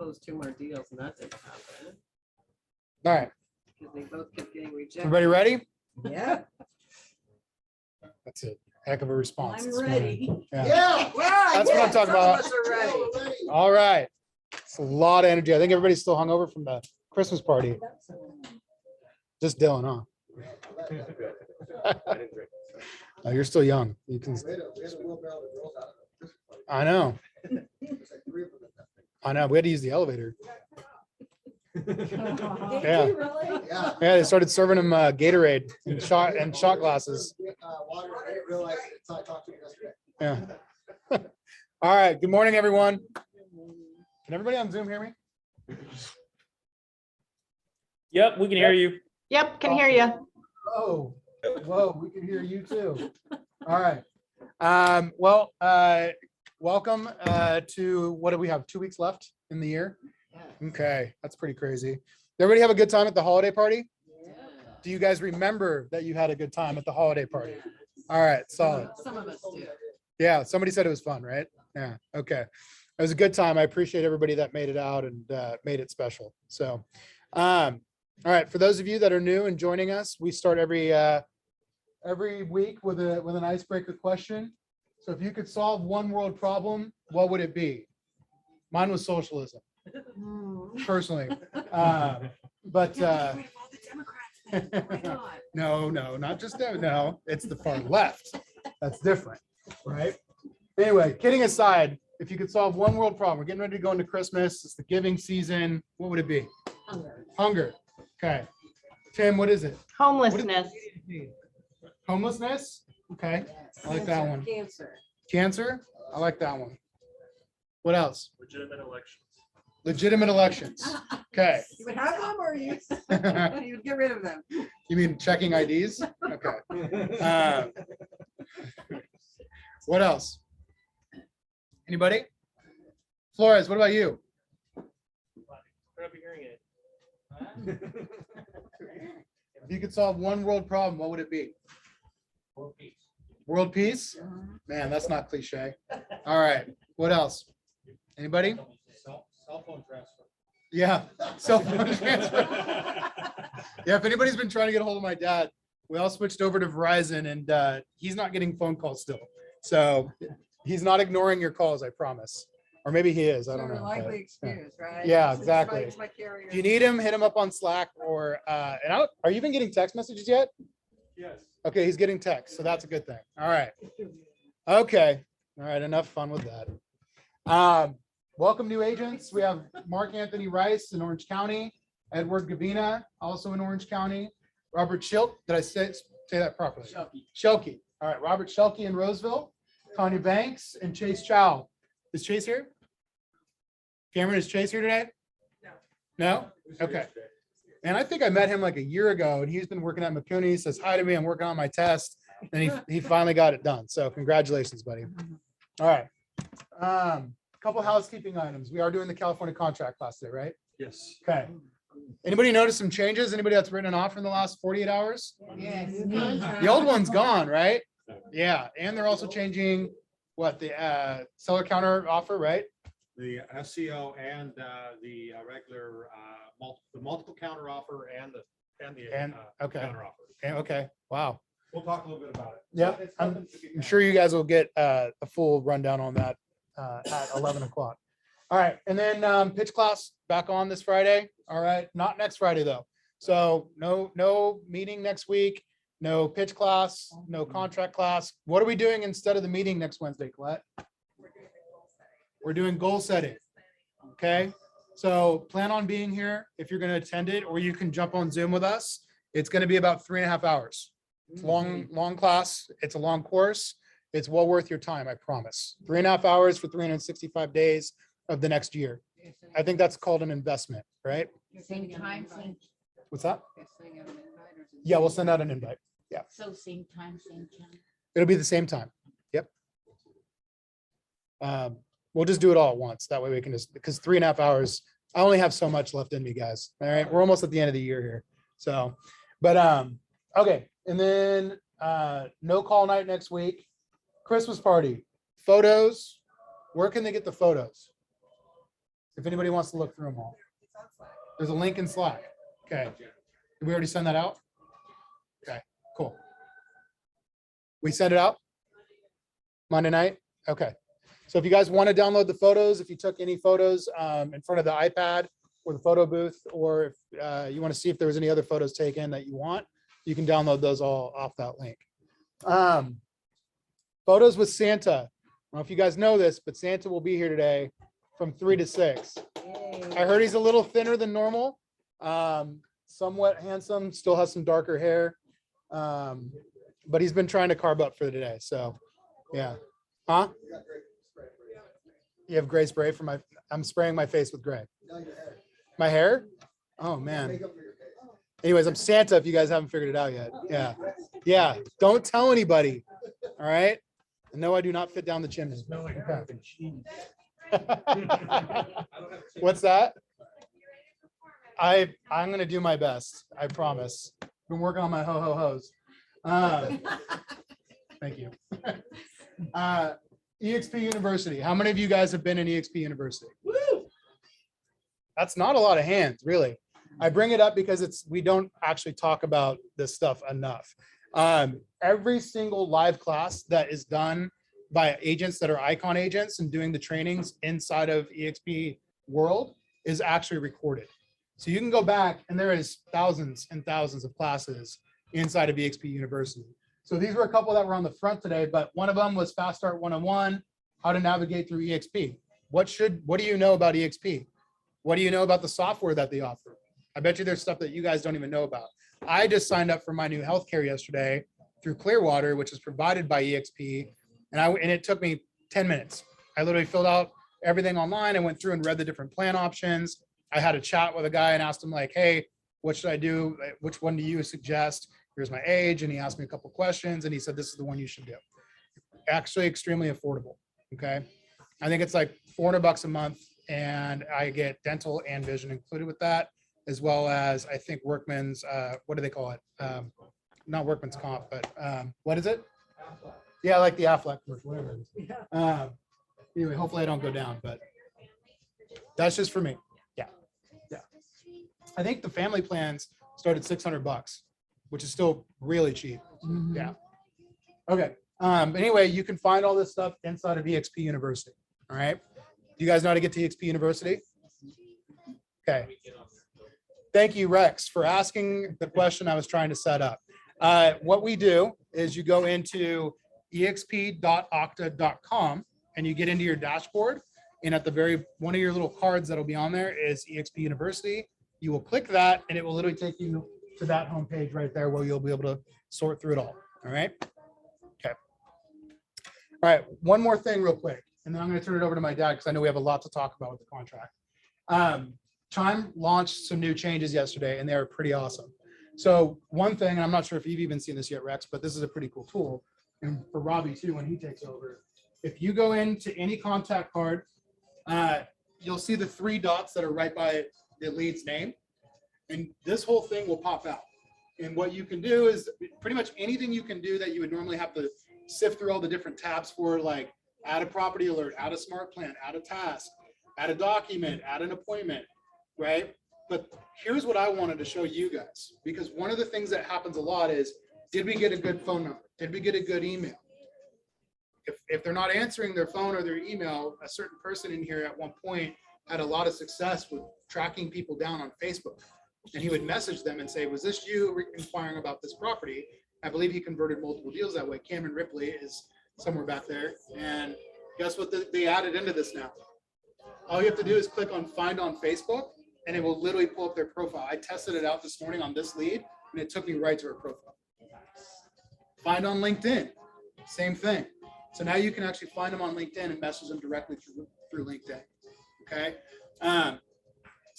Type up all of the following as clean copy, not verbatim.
proposed 2 more deals and that didn't happen. All right. Because they both kept getting rejected. Everybody ready? Yeah. That's it. Heck of a response. I'm this morning. ready. Yeah. Well, That's what I'm talking some of about. us are ready. All right. It's a lot of energy. I think everybody's still hungover from the Christmas party. Just Dylan, huh? Oh, you're still young. You can. I know. I know. We had to use the elevator. Yeah. Yeah. They started serving them Gatorade and shot glasses. Yeah. All right. Good morning, everyone. Can everybody on Zoom hear me? Yep, we can hear you. Yep, can hear you. Oh, whoa, we can hear you too. All right. Welcome to, what do we have? 2 weeks left in the year? Okay, that's pretty crazy. Did everybody have a good time at the holiday party? Yeah. Do you guys remember that you had a good time at the holiday party? All right, solid. Some of us do. Yeah, somebody said it was fun, right? Yeah, okay. It was a good time. I appreciate everybody that made it out and made it special. So, all right, for those of you that are new and joining us, we start every week with an icebreaker question. So if you could solve one world problem, what would it be? Mine was socialism, personally. But no, not just that. No, it's the far left. That's different, right? Anyway, kidding aside, if you could solve one world problem, we're getting ready to go into Christmas. It's the giving season. What would it be? Hunger. Okay. Tim, what is it? Homelessness. Homelessness? Okay. I like that one. Cancer. Cancer? I like that one. What else? Legitimate elections. Legitimate elections. Okay. You would have them or you would get rid of them? You mean checking IDs? Okay. What else? Anybody? Flores, what about you? If you could solve one world problem, what would it be? World peace. World peace? Man, that's not cliche. All right. What else? Anybody? Cell phone transfer. Yeah. Cell phone transfer. Yeah. If anybody's been trying to get a hold of my dad, we all switched over to Verizon and he's not getting phone calls still. So he's not ignoring your calls, I promise. Or maybe he is. I don't know. Likely but, excuse, right? Yeah, It's exactly. my carrier. if you need him, hit him up on Slack or are you even getting text messages yet? Yes. Okay, he's getting text, so that's a good thing. All right. Okay. All right, enough fun with that. Welcome new agents. We have Mark Anthony Rice in Orange County, Edward Gavina, also in Orange County, Robert Schilk. Did I say that properly? Shelkey. All right, Robert Shelkey in Roseville, Tanya Banks, and Chase Chow. Is Chase here? Cameron, is Chase here today? No? Okay. And I think I met him like a year ago and he's been working at McCooney. He says hi to me. I'm working on my test. And he finally got it done. So congratulations, buddy. All right. Couple housekeeping items. We are doing the California contract class today, right? Yes. Okay. Anybody notice some changes? Anybody that's written an offer in the last 48 hours? Yes. The old one's gone, right? Yeah. And they're also changing what the seller counter offer, right? The SCO and the regular the multiple counter offer and the okay. counter offer. Okay. Wow. We'll talk a little bit about it. Yeah. I'm sure you guys will get a full rundown on that at 11 o'clock. All right. And then pitch class back on this Friday. All right. Not next Friday though. So no meeting next week, no pitch class, no contract class. What are we doing instead of the meeting next Wednesday, Colette? We're doing goal setting. Okay. So plan on being here if you're going to attend it, or you can jump on Zoom with us. It's going to be about 3.5 hours. It's long class. It's a long course. It's well worth your time. I promise. 3.5 hours for 365 days of the next year. I think that's called an investment, right? Same time, same, What's that? Yeah, we'll send out an invite. Yeah. so same time, same channel. It'll be the same time. Yep. We'll just do it all at once. That way we can just, because 3.5 hours, I only have so much left in me, guys. All right. We're almost at the end of the year here. So, but, okay. And then, no call night next week, Christmas party, photos. Where can they get the photos? if anybody wants to look through them all. There's a link in Slack. Okay. Did we already send that out? Okay, cool. We sent it out Monday night? Okay. So if you guys want to download the photos, if you took any photos in front of the iPad or the photo booth, or if you want to see if there was any other photos taken that you want, you can download those all off that link. Photos with Santa. I don't know if you guys know this, but Santa will be here today from 3 to 6. I heard he's a little thinner than normal, somewhat handsome, still has some darker hair, but he's been trying to carb up for today. So yeah. Huh? You have gray spray for my, I'm spraying my face with gray. My hair? Oh man. Anyways, I'm Santa if you guys haven't figured it out yet. Yeah. Yeah. Don't tell anybody. All right. And no, I do not fit down the chimney. What's that? I'm going to do my best. I promise. Been working on my ho-ho-hos. Thank you. EXP University. How many of you guys have been in EXP University? That's not a lot of hands, really. I bring it up because we don't actually talk about this stuff enough. Every single live class that is done by agents that are icon agents and doing the trainings inside of EXP world is actually recorded. So you can go back and there is thousands and thousands of classes inside of EXP University. So these were a couple that were on the front today, but one of them was Fast Start 101, how to navigate through EXP. What do you know about EXP? What do you know about the software that they offer? I bet you there's stuff that you guys don't even know about. I just signed up for my new healthcare yesterday through Clearwater, which is provided by EXP. And it took me 10 minutes. I literally filled out everything online. I went through and read the different plan options. I had a chat with a guy and asked him like, hey, what should I do? Which one do you suggest? Here's my age. And he asked me a couple of questions and he said, this is the one you should do. Actually extremely affordable. Okay. I think it's like $400 a month and I get dental and vision included with that, as well as I think Workman's, what do they call it? Not Workman's Comp, but what is it? Yeah, like the Aflac commercial, whatever it is. Anyway, hopefully I don't go down, but that's just for me. Yeah. Yeah. I think the family plans start at $600, which is still really cheap. Yeah. Okay. Anyway, you can find all this stuff inside of EXP University. All right. Do you guys know how to get to EXP University? Okay. Thank you, Rex, for asking the question I was trying to set up. What we do is you go into exp.okta.com and you get into your dashboard. And at the very, one of your little cards that'll be on there is EXP University. You will click that and it will literally take you to that homepage right there where you'll be able to sort through it all. All right. Okay. All right. One more thing real quick. And then I'm going to turn it over to my dad because I know we have a lot to talk about with the contract. Chime launched some new changes yesterday and they are pretty awesome. So one thing, and I'm not sure if you've even seen this yet, Rex, but this is a pretty cool tool. And for Robbie too, when he takes over, if you go into any contact card, you'll see the 3 dots that are right by the lead's name. And this whole thing will pop out. And what you can do is pretty much anything you can do that you would normally have to sift through all the different tabs for, like add a property alert, add a smart plan, add a task, add a document, add an appointment, right? But here's what I wanted to show you guys, because one of the things that happens a lot is, did we get a good phone number? Did we get a good email? If they're not answering their phone or their email, a certain person in here at one point had a lot of success with tracking people down on Facebook. And he would message them and say, was this you inquiring about this property? I believe he converted multiple deals that way. Cameron Ripley is somewhere back there. And guess what they added into this now? All you have to do is click on Find on Facebook, and it will literally pull up their profile. I tested it out this morning on this lead, and it took me right to her profile. Find on LinkedIn, same thing. So now you can actually find them on LinkedIn and message them directly through LinkedIn, okay?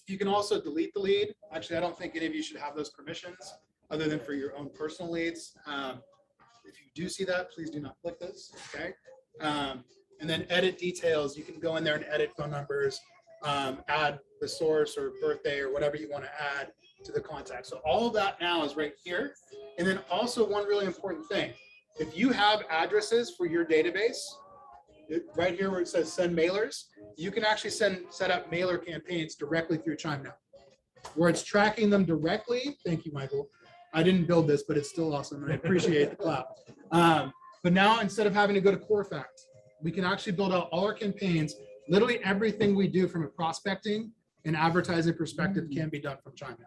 You can also delete the lead. Actually, I don't think any of you should have those permissions other than for your own personal leads. If you do see that, please do not click this, okay? And then edit details. You can go in there and edit phone numbers, add the source or birthday or whatever you want to add to the contact. So all of that now is right here. And then also one really important thing, if you have addresses for your database, right here where it says send mailers, you can actually set up mailer campaigns directly through Chime now, where it's tracking them directly. Thank you, Michael. I didn't build this, but it's still awesome, and I appreciate the clap. But now, instead of having to go to Corefact, we can actually build out all our campaigns. Literally everything we do from a prospecting and advertising perspective can be done from Chime now.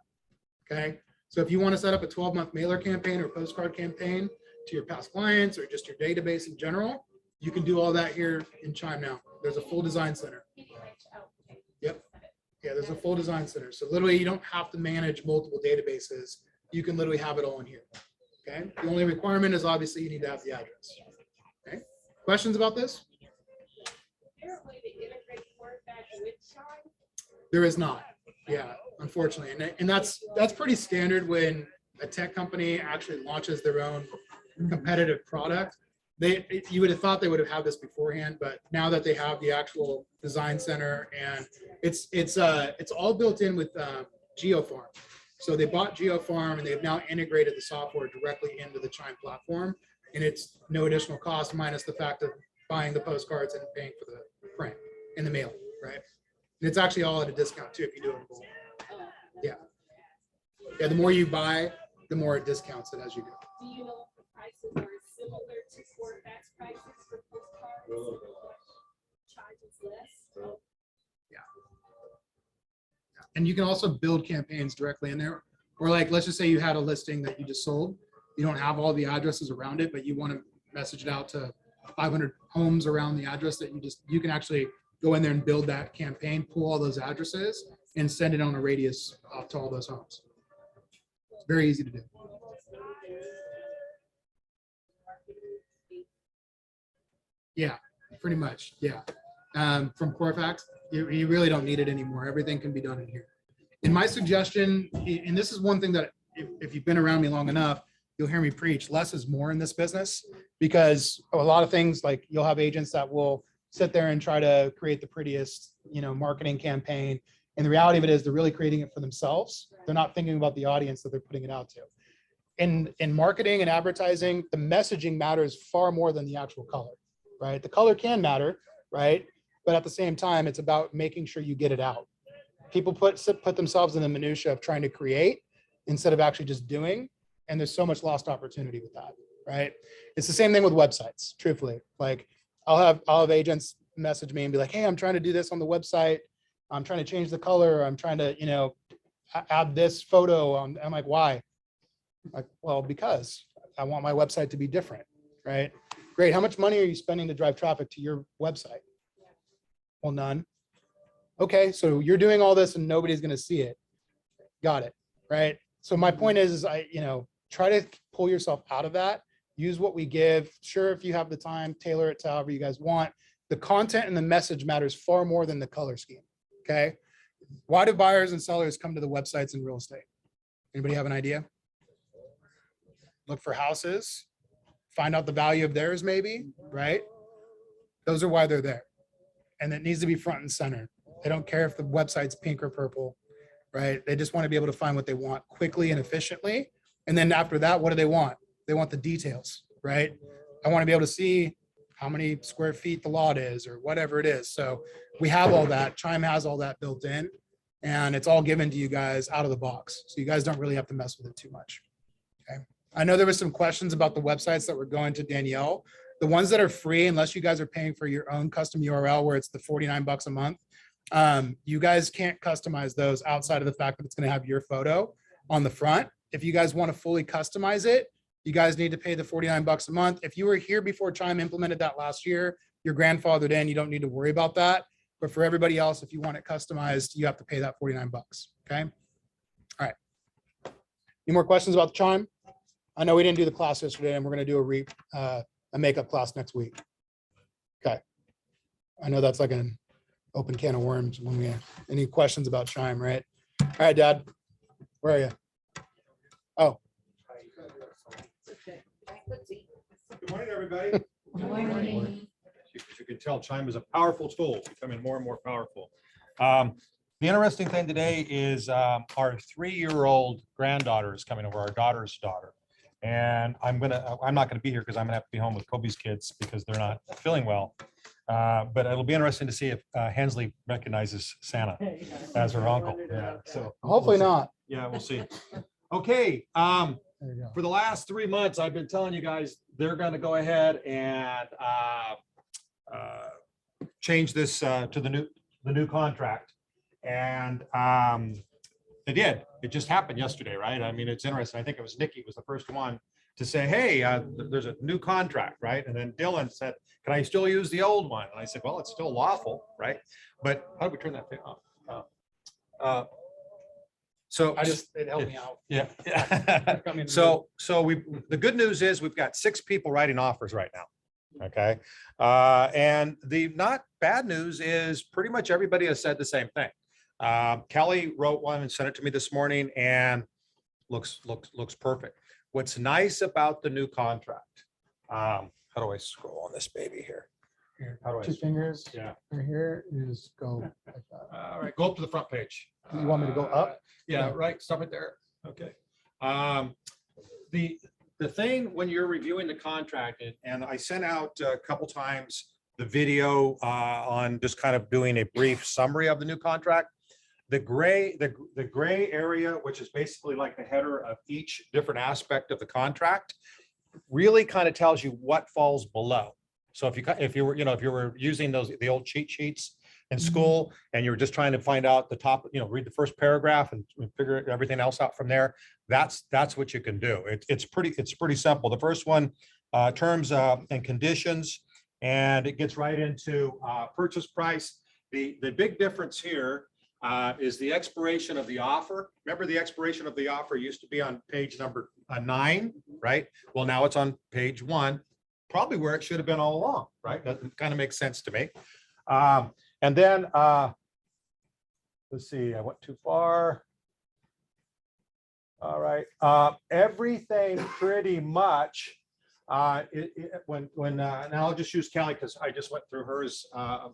Okay, so if you want to set up a 12-month mailer campaign or postcard campaign to your past clients or just your database in general, you can do all that here in Chime now. There's a full design center. Yep. Yeah, there's a full design center. So literally you don't have to manage multiple databases. You can literally have it all in here. Okay. The only requirement is obviously you need to have the address. Okay. Questions about this? There is not. Yeah, unfortunately. And that's pretty standard when a tech company actually launches their own competitive product. You would have thought they would have had this beforehand, but now that they have the actual design center and it's all built in with GeoFarm. So they bought GeoFarm and they've now integrated the software directly into the Chime platform, and it's no additional cost minus the fact of buying the postcards and paying for the print and the mailing, right? And it's actually all at a discount too if you do it in bulk. Yeah. Yeah, the more you buy, the more it discounts it as you go. Do you know if the prices are similar to Corefax prices for postcards? Charges less? And you can also build campaigns directly in there. Or like, let's just say you had a listing that you just sold. You don't have all the addresses around it, but you want to message it out to 500 homes around the address that you can actually go in there and build that campaign, pull all those addresses and send it on a radius to all those homes. It's very easy to do. Yeah, pretty much. Yeah. From Corefax, you really don't need it anymore. Everything can be done in here. And my suggestion, and this is one thing that if you've been around me long enough, you'll hear me preach, less is more in this business, because a lot of things, like you'll have agents that will sit there and try to create the prettiest, marketing campaign. And the reality of it is they're really creating it for themselves. They're not thinking about the audience that they're putting it out to. In marketing and advertising, the messaging matters far more than the actual color, right? The color can matter, right? But at the same time, it's about making sure you get it out. People put themselves in the minutia of trying to create instead of actually just doing. And there's so much lost opportunity with that, right? It's the same thing with websites, truthfully. Like I'll have agents message me and be like, hey, I'm trying to do this on the website. I'm trying to change the color. I'm trying to, add this photo. I'm like, why? Like, well, because I want my website to be different, right? Great. How much money are you spending to drive traffic to your website? Well, none. Okay, so you're doing all this and nobody's going to see it. Got it, right? So my point is try to pull yourself out of that. Use what we give. Sure, if you have the time, tailor it to however you guys want. The content and the message matters far more than the color scheme. Okay. Why do buyers and sellers come to the websites in real estate? Anybody have an idea? Look for houses, find out the value of theirs, maybe, right? Those are why they're there. And it needs to be front and center. They don't care if the website's pink or purple, right? They just want to be able to find what they want quickly and efficiently. And then after that, what do they want? They want the details, right? I want to be able to see how many square feet the lot is or whatever it is. So we have all that. Chime has all that built in, and it's all given to you guys out of the box. So you guys don't really have to mess with it too much. Okay. I know there were some questions about the websites that were going to Danielle. The ones that are free, unless you guys are paying for your own custom URL where it's the $49 a month, you guys can't customize those outside of the fact that it's going to have your photo on the front. If you guys want to fully customize it, you guys need to pay the $49 a month. If you were here before Chime implemented that last year, you're grandfathered in, you don't need to worry about that. But for everybody else, if you want it customized, you have to pay that $49. Okay. All right. Any more questions about the Chime? I know we didn't do the class yesterday, and we're going to do a makeup class next week. Okay. I know that's like an open can of worms when we have any questions about Chime, right? All right, Dad, where are you? Oh, Good morning, everybody. Morning. As you can tell, Chime is a powerful tool, becoming more and more powerful. The interesting thing today is our 3-year-old granddaughter is coming over, our daughter's daughter. And I'm not gonna be here because I'm gonna have to be home with Kobe's kids because they're not feeling well. But it'll be interesting to see if Hensley recognizes Santa as her uncle. Yeah, so Hopefully not. yeah, we'll see. Okay, There you go. for the last 3 months, I've been telling you guys, they're gonna go ahead and change this to the new contract. And they did. It just happened yesterday, right? I mean, it's interesting. I think it was Nikki was the first one to say, hey, there's a new contract, right? And then Dylan said, can I still use the old one? And I said, well, it's still lawful, right? But how do we turn that thing off? So It helped me out. yeah. So the good news is we've got 6 people writing offers right now. Okay. And the not bad news is pretty much everybody has said the same thing. Kelly wrote one and sent it to me this morning and looks perfect. What's nice about the new contract? How do I scroll on this baby here? How do I? 2 fingers. Yeah. Right here is go like that. All right, go up to the front page. You want me to go up? Yeah, right. Stop it there. Okay. The thing when you're reviewing the contract, and I sent out a couple times the video on just kind of doing a brief summary of the new contract. The gray area, which is basically like the header of each different aspect of the contract, really kind of tells you what falls below. So if you were using the old cheat sheets in school and you were just trying to find out the top, read the first paragraph and figure everything else out from there, that's what you can do. It's pretty simple. The first one, terms and conditions, and it gets right into purchase price. The big difference here is the expiration of the offer. Remember, the expiration of the offer used to be on page number 9, right? Well, now it's on page 1, probably where it should have been all along, right? That kind of makes sense to me. And then, let's see, I went too far. All right, everything pretty much, now I'll just use Kelly because I just went through hers, half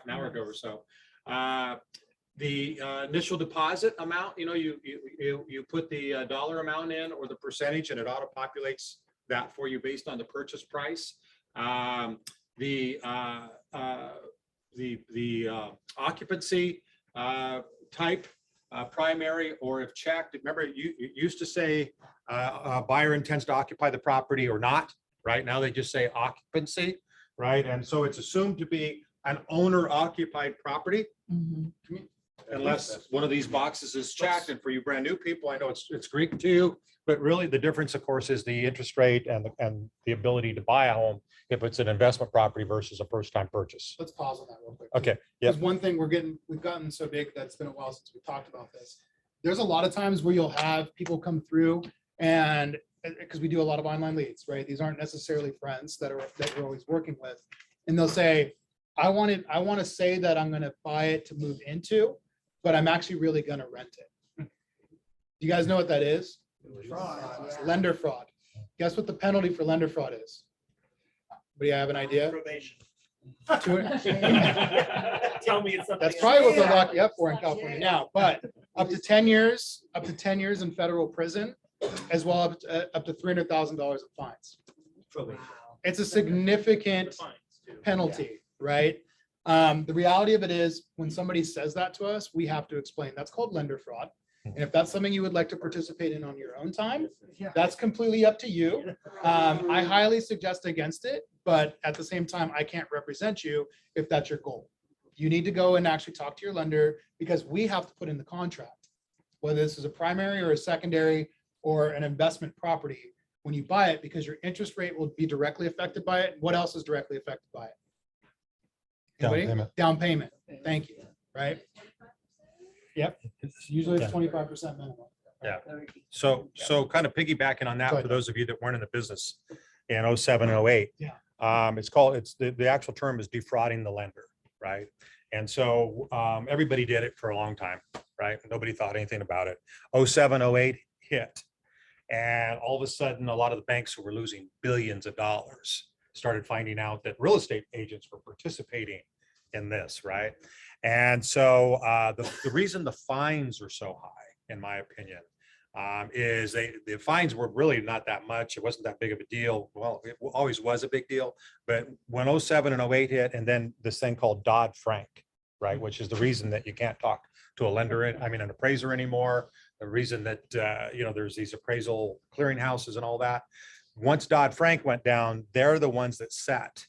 an hour ago or so. The initial deposit amount, you put the dollar amount in or the percentage, and it auto populates that for you based on the purchase price. The occupancy type, primary, or if checked. Remember, it used to say buyer intends to occupy the property or not. Right now, they just say occupancy, right? And so it's assumed to be an owner-occupied property. Unless one of these boxes is checked, and for you brand new people, I know it's Greek to you, but really the difference, of course, is the interest rate and the ability to buy a home if it's an investment property versus a first-time purchase. Let's pause on that real quick. Okay. Yeah. Because one thing we've gotten so big that's been a while since we talked about this. There's a lot of times where you'll have people come through, and because we do a lot of online leads, right? These aren't necessarily friends that we're always working with, and they'll say, I want to say that I'm going to buy it to move into, but I'm actually really going to rent it. Do you guys know what that is? It's lender fraud. Guess what the penalty for lender fraud is? Do you have an idea? Probation. Tell me it's something. That's probably what they're locking up for in California now, but up to 10 years in federal prison, as well up to $300,000 of fines. It's a significant penalty, right? The reality of it is, when somebody says that to us, we have to explain. That's called lender fraud. And if that's something you would like to participate in on your own time, that's completely up to you. I highly suggest against it, but at the same time, I can't represent you if that's your goal. You need to go and actually talk to your lender, because we have to put in the contract, whether this is a primary or a secondary or an investment property, when you buy it, because your interest rate will be directly affected by it. What else is directly affected by it? Anybody? Down payment. Thank you. Right? Yep. Usually it's 25% minimum. Yeah. So kind of piggybacking on that, Go for ahead. those of you that weren't in the business in 07 and 08. Yeah. It's the actual term is defrauding the lender, right? And so everybody did it for a long time, right? Nobody thought anything about it. 07, 08 hit. And all of a sudden, a lot of the banks who were losing billions of dollars started finding out that real estate agents were participating in this, right? And so the reason the fines are so high, in my opinion, is the fines were really not that much. It wasn't that big of a deal. Well, it always was a big deal, but when 07 and 08 hit, and then this thing called Dodd-Frank, right, which is the reason that you can't talk to a lender, an appraiser anymore, the reason that, there's these appraisal clearinghouses and all that. Once Dodd-Frank went down, they're the ones that set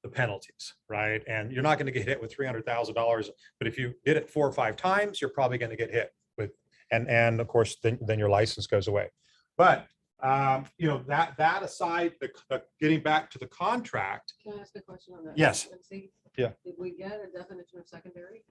the penalties, right? And you're not going to get hit with $300,000, but if you did it 4 or 5 times, you're probably going to get hit with, and of course, then your license goes away. But that aside, the getting back to the contract. Can I ask a question on that? Yes. Nancy? Yeah. Did we get a definition of secondary?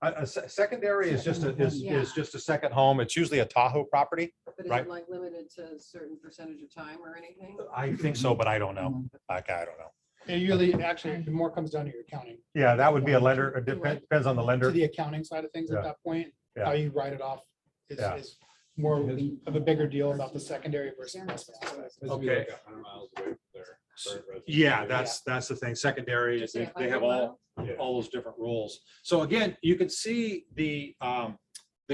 A secondary is just a Yeah. just a second home. It's usually a Tahoe property. But is Right. it like limited to a certain percentage of time or anything? I think so, but I don't know. Like, I don't know. It usually, actually, the more comes down to your accounting, Yeah, that would be a lender. It depends on the to lender. the accounting side of things Yeah. at that point. Yeah. How you write it off Yeah. is more of a bigger deal about the secondary versus. Okay. Yeah, that's the thing. Secondary is Just say they have 100 all those different rules. So again, you can see the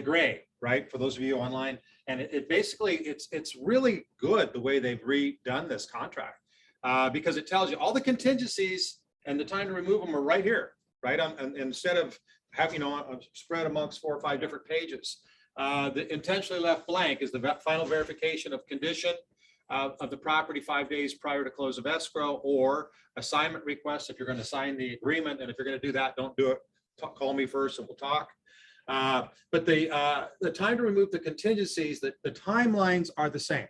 gray, right? For those of you online, and it basically, it's really good the way they've redone this contract. Because it tells you all the contingencies and the time to remove them are right here, right? And instead of having, spread amongst 4 or 5 different pages. The intentionally left blank is the final verification of condition of the property 5 days prior to close of escrow, or assignment request if you're going to sign the agreement. And if you're going to do that, don't do it. Call me first and we'll talk. But the time to remove the contingencies, the timelines are the same.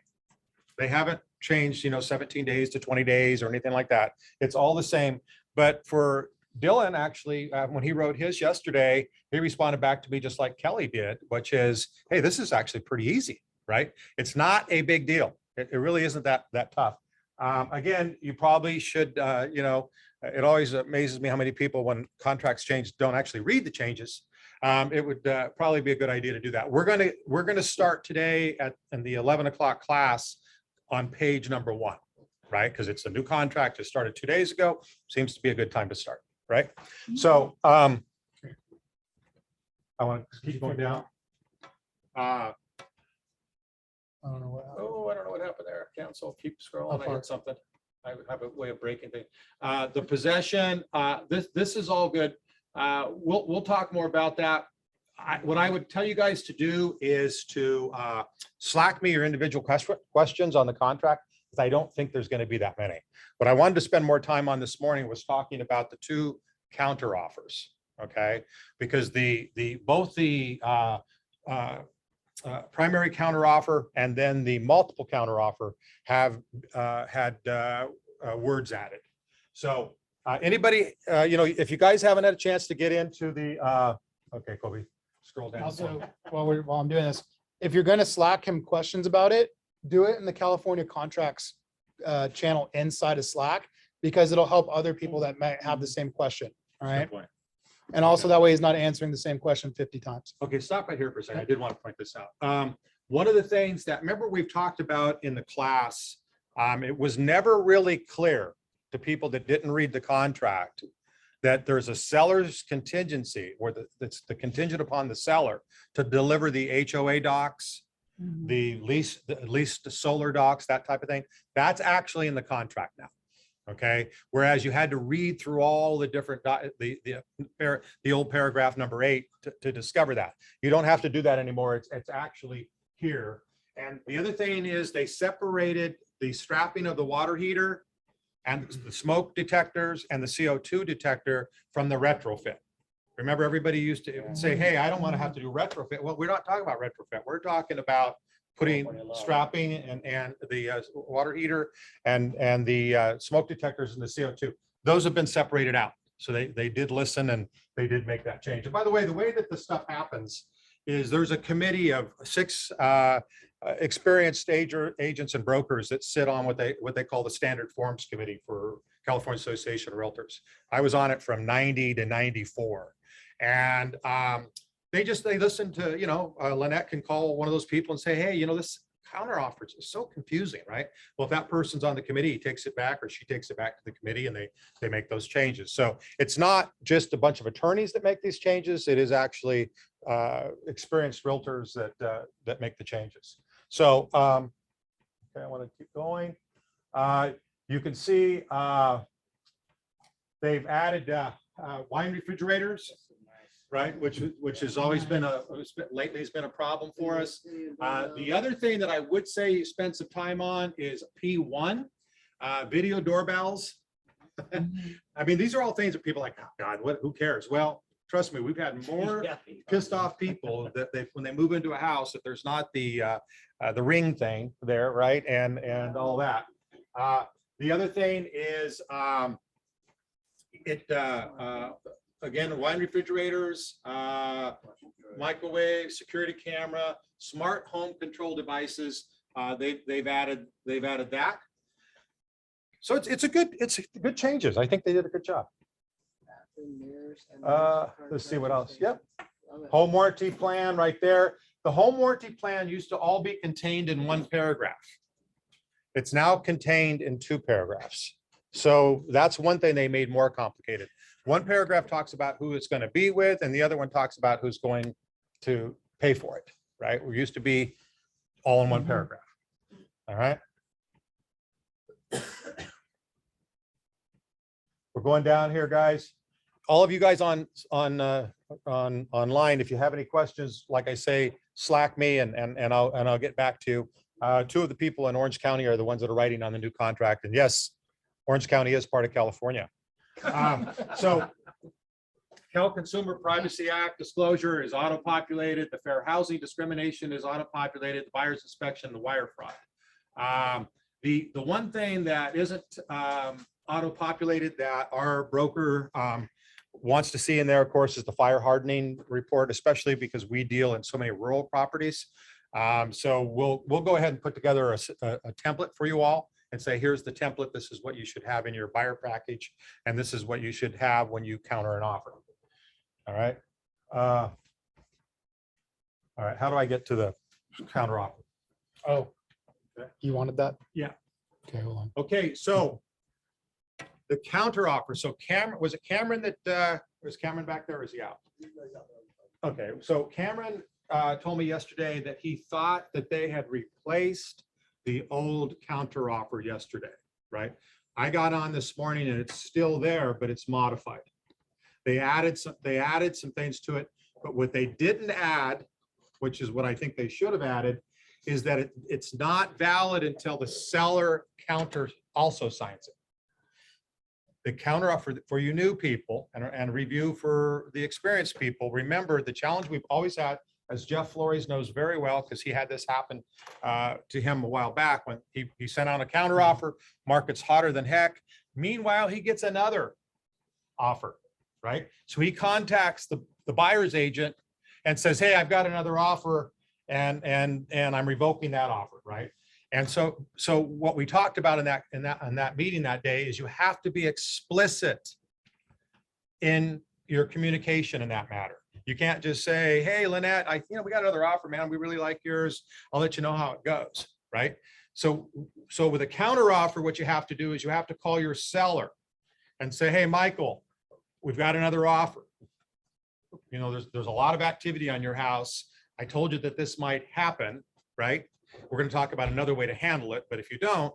They haven't changed, 17 days to 20 days or anything like that. It's all the same. But for Dylan, actually, when he wrote his yesterday, he responded back to me just like Kelly did, which is, hey, this is actually pretty easy, right? It's not a big deal. It really isn't that tough. Again, you probably should, it always amazes me how many people, when contracts change, don't actually read the changes. It would probably be a good idea to do that. We're gonna start today in the 11 o'clock class on page number 1, right? Because it's a new contract. It started 2 days ago. Seems to be a good time to start, right? So I want to keep going down. I don't know what. Oh, I don't know what happened there. Cancel, keep How scrolling. I far? hit something. I have a way of breaking things. The possession, this is all good. We'll talk more about that. What I would tell you guys to do is to Slack me your individual questions on the contract, because I don't think there's going to be that many. What I wanted to spend more time on this morning was talking about the 2 counter offers, okay? Because both the primary counter offer and then the multiple counter offer have had words added. So anybody, if you guys haven't had a chance to get into the, okay, Kobe, scroll down. Also, while I'm doing this, if you're going to Slack him questions about it, do it in the California contracts channel inside of Slack, because it'll help other people that might have the same question. All right. Good point. And also that way he's not answering the same question 50 times. Okay, stop right here for a second. I did want to point this out. One of the things that, remember, we've talked about in the class, it was never really clear to people that didn't read the contract that there's a seller's contingency, or that's the contingent upon the seller to deliver the HOA docs, the lease to solar docs, that type of thing. That's actually in the contract now. Okay, whereas you had to read through all the different the old paragraph number 8 to discover that. You don't have to do that anymore. It's actually here. And the other thing is they separated the strapping of the water heater and the smoke detectors and the CO2 detector from the retrofit. Remember, everybody used to say, hey, I don't want to have to do retrofit. Well, we're not talking about retrofit. We're talking about putting strapping and the water heater and the smoke detectors and the CO2. Those have been separated out. So they did listen and they did make that change. And by the way that this stuff happens is there's a committee of 6 experienced agents and brokers that sit on what they call the Standard Forms Committee for California Association of Realtors. I was on it from 90 to 94. And they listen to, Lynette can call one of those people and say, hey, this counter offers is so confusing, right? Well, if that person's on the committee, he takes it back or she takes it back to the committee and they make those changes. So it's not just a bunch of attorneys that make these changes. It is actually experienced realtors that make the changes. So okay, I want to keep going. You can see they've added wine refrigerators, right? Which has always been lately has been a problem for us. The other thing that I would say you spend some time on is P1, video doorbells. I mean, these are all things that people are like, oh God, who cares? Well, trust me, we've had more pissed off people that when they move into a house, if there's not the ring thing there, right? And all that. The other thing is again, wine refrigerators, microwave, security camera, smart home control devices. They've added that. So it's good changes. I think they did a good job. Let's see what else. Yep. Home warranty plan right there. The home warranty plan used to all be contained in one paragraph. It's now contained in 2 paragraphs. So that's one thing they made more complicated. One paragraph talks about who it's going to be with, and the other one talks about who's going to pay for it, right? We used to be all in one paragraph. All right. We're going down here, guys. All of you guys online, if you have any questions, like I say, Slack me and I'll get back to you. 2 of the people in Orange County are the ones that are writing on the new contract, and yes, Orange County is part of California. So Cal Consumer Privacy Act disclosure is auto-populated. The fair housing discrimination is auto-populated. The buyer's inspection, the wire fraud. The one thing that isn't auto-populated that our broker wants to see in there, of course, is the fire hardening report, especially because we deal in so many rural properties. So we'll go ahead and put together a template for you all and say, here's the template. This is what you should have in your buyer package. And this is what you should have when you counter an offer. All right. All right. How do I get to the counter offer? Oh, You wanted that? Yeah. Okay, hold on. okay. So the counter offer. So Cameron, was it Cameron that, was Cameron back there? Or is he out? Okay. So Cameron told me yesterday that he thought that they had replaced the old counter offer yesterday, right? I got on this morning and it's still there, but it's modified. They added some things to it, but what they didn't add, which is what I think they should have added, is that it's not valid until the seller counter also signs it. The counter offer for you new people and review for the experienced people. Remember, the challenge we've always had, as Jeff Flores knows very well, because he had this happen to him a while back when he sent out a counter offer, market's hotter than heck. Meanwhile, he gets another offer, right? So he contacts the buyer's agent and says, hey, I've got another offer and I'm revoking that offer, right? And so what we talked about in that meeting that day is you have to be explicit in your communication in that matter. You can't just say, hey, Lynette, we got another offer, man. We really like yours. I'll let you know how it goes, right? So with a counter offer, what you have to do is you have to call your seller and say, hey, Michael, we've got another offer. There's a lot of activity on your house. I told you that this might happen, right? We're going to talk about another way to handle it. But if you don't,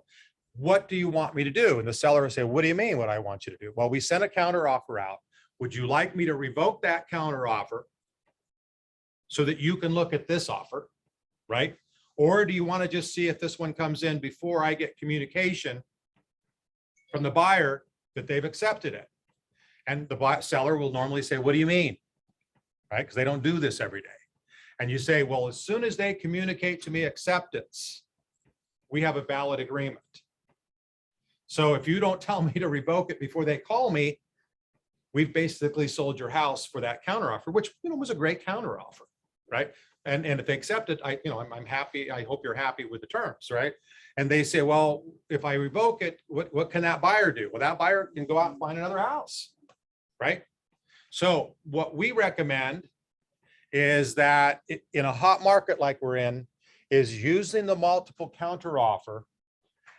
what do you want me to do? And the seller will say, what do you mean what I want you to do? Well, we sent a counter offer out. Would you like me to revoke that counter offer so that you can look at this offer, right? Or do you want to just see if this one comes in before I get communication from the buyer that they've accepted it? And the seller will normally say, what do you mean? Right? Because they don't do this every day. And you say, well, as soon as they communicate to me acceptance, we have a valid agreement. So if you don't tell me to revoke it before they call me, we've basically sold your house for that counteroffer, which was a great counteroffer, right? And if they accept it, I'm happy. I hope you're happy with the terms, right? And they say, well, if I revoke it, what can that buyer do? Well, that buyer can go out and find another house, right? So what we recommend is that in a hot market like we're in, is using the multiple counteroffer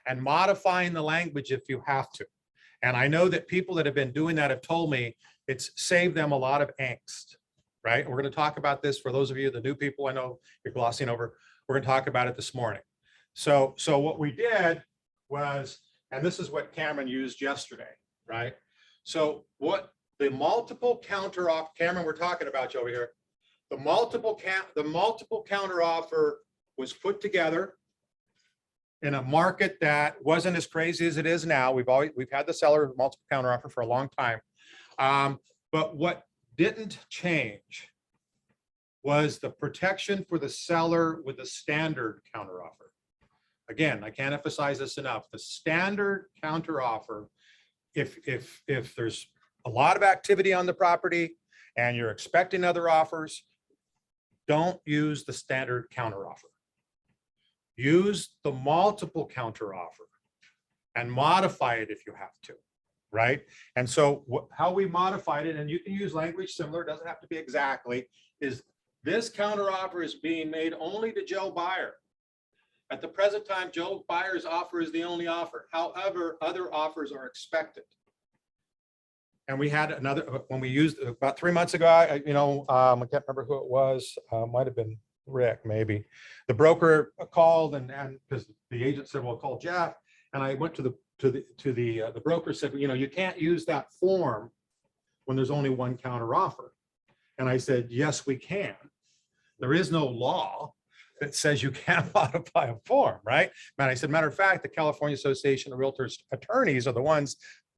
and modifying the language if you have to. And I know that people that have been doing that have told me it's saved them a lot of angst, right? We're going to talk about this for those of you, the new people I know you're glossing over. We're going to talk about it this morning. So what we did was, and this is what Cameron used yesterday, right? So what the multiple counteroffer, Cameron, we're talking about you over here. The multiple counteroffer was put together in a market that wasn't as crazy as it is now. We've had the seller multiple counteroffer for a long time. But what didn't change was the protection for the seller with the standard counteroffer. Again, I can't emphasize this enough. The standard counteroffer, if there's a lot of activity on the property and you're expecting other offers, don't use the standard counteroffer. Use the multiple counteroffer and modify it if you have to, right? And so how we modified it, and you can use language similar, doesn't have to be exactly, is this counteroffer is being made only to Joe Buyer. At the present time, Joe Buyer's offer is the only offer. However, other offers are expected. And we had another, when we used about 3 months ago, I can't remember who it was, might have been Rick, maybe. The broker called and because the agent said, well, call Jeff. And I went to the broker said, you can't use that form when there's only one counter offer. And I said, yes, we can. There is no law that says you can't modify a form, right? And I said, matter of fact, the California Association of Realtors Attorneys are the ones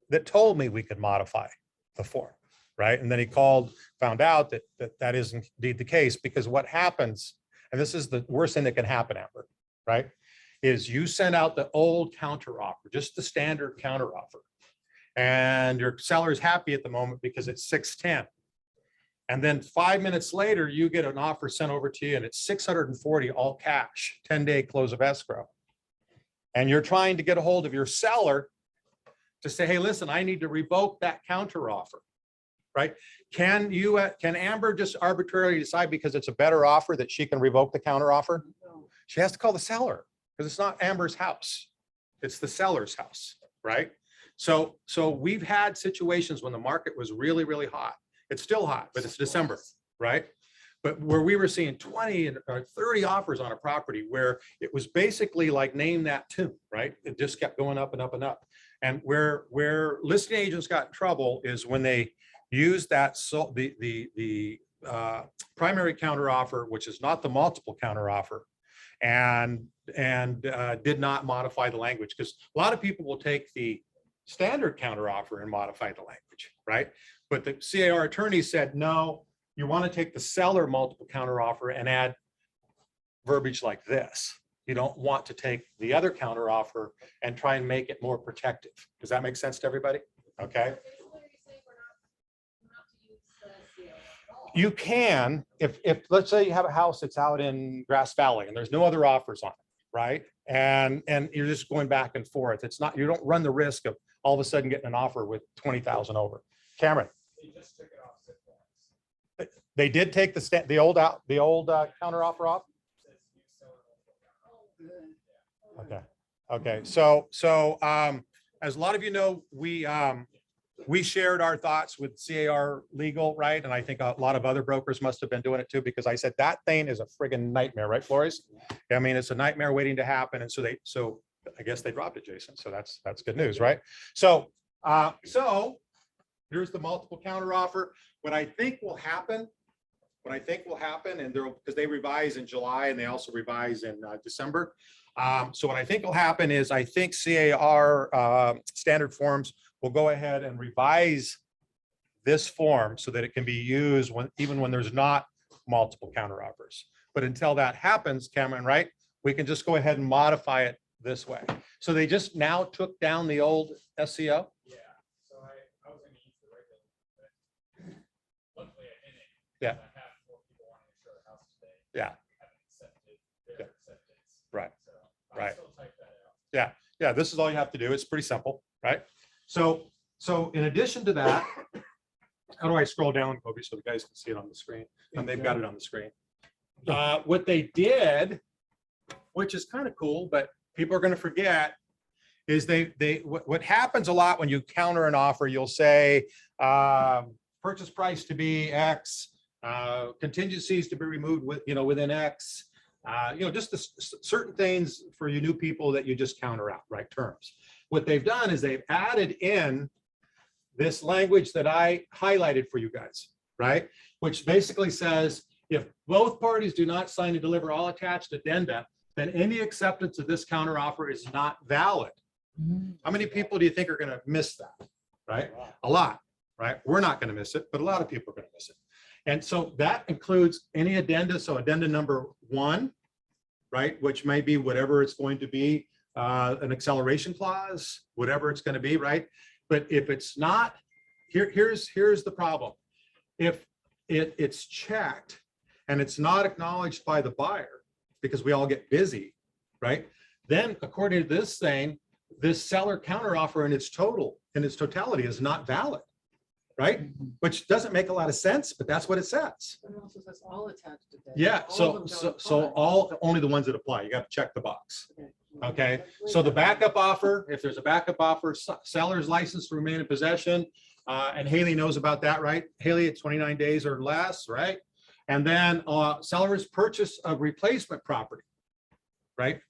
that told me we could modify the form, right? And then he called, found out that is indeed the case, because what happens, and this is the worst thing that can happen, Amber, right? Is you send out the old counter offer, just the standard counter offer, and your seller is happy at the moment because it's 610. And then 5 minutes later, you get an offer sent over to you and it's 640 all cash, 10-day close of escrow. And you're trying to get a hold of your seller to say, hey, listen, I need to revoke that counter offer, right? Can Amber just arbitrarily decide because it's a better offer that she can revoke the counter offer? No. She has to call the seller because it's not Amber's house. It's the seller's house, right? So we've had situations when the market was really, really hot. It's still hot, but it's December, right? But where we were seeing 20 or 30 offers on a property where it was basically like name that tune, right? It just kept going up and up and up. And where listing agents got in trouble is when they used that, so the primary counter offer, which is not the multiple counter offer, and did not modify the language, because a lot of people will take the standard counter offer and modify the language, right? But the CAR attorney said, no, you want to take the seller multiple counter offer and add verbiage like this. You don't want to take the other counter offer and try and make it more protective. Does that make sense to everybody? Okay. You can, if let's say you have a house that's out in Grass Valley and there's no other offers on it, right? And you're just going back and forth. It's not, you don't run the risk of all of a sudden getting an offer with 20,000 over. Cameron. They did take the old counter offer off. Okay. So as a lot of you know, we shared our thoughts with CAR Legal, right? And I think a lot of other brokers must have been doing it too, because I said that thing is a friggin' nightmare, right, Flores? I mean, it's a nightmare waiting to happen. And so I guess they dropped it, Jason. So that's good news, right? So here's the multiple counter offer. What I think will happen, and because they revise in July and they also revise in December. So what I think will happen is I think CAR standard forms will go ahead and revise this form so that it can be used even when there's not multiple counter offers. But until that happens, Cameron, right, we can just go ahead and modify it this way. So they just now took down the old SCO. Yeah, so I was gonna use the regular, but luckily I didn't. Yeah. I have more people wanting to show their house today. Yeah. Haven't accepted their acceptance. Right. So I'll Right. still type that out. Yeah, this is all you have to do. It's pretty simple, right? So in addition to that, how do I scroll down, Kobe, so the guys can see it on the screen? And they've got it on the screen. What they did which is kind of cool, but people are going to forget is what happens a lot when you counter an offer, you'll say, purchase price to be X, contingencies to be removed within X, just the certain things for you new people that you just counter out, right? Terms. What they've done is they've added in this language that I highlighted for you guys, right? Which basically says, if both parties do not sign and deliver all attached addenda, then any acceptance of this counter offer is not valid. How many people do you think are going to miss that? Right? A lot, right? We're not going to miss it, but a lot of people are going to miss it. And so that includes any addenda. So addenda number 1, right? Which may be whatever it's going to be, an acceleration clause, whatever it's going to be, right? But if it's not, here's the problem. If it's checked and it's not acknowledged by the buyer, because we all get busy, right? Then according to this thing, this seller counteroffer in its totality is not valid, right? Which doesn't make a lot of sense, but that's what it says. But it also says all attached to that. Yeah, All of them don't apply. only the ones that apply. You got to check the box. Okay. Okay, so the backup offer, if there's a backup offer, seller's license to remain in possession, and Haley knows about that, right? Haley, it's 29 days or less, right? And then seller's purchase of replacement property, right?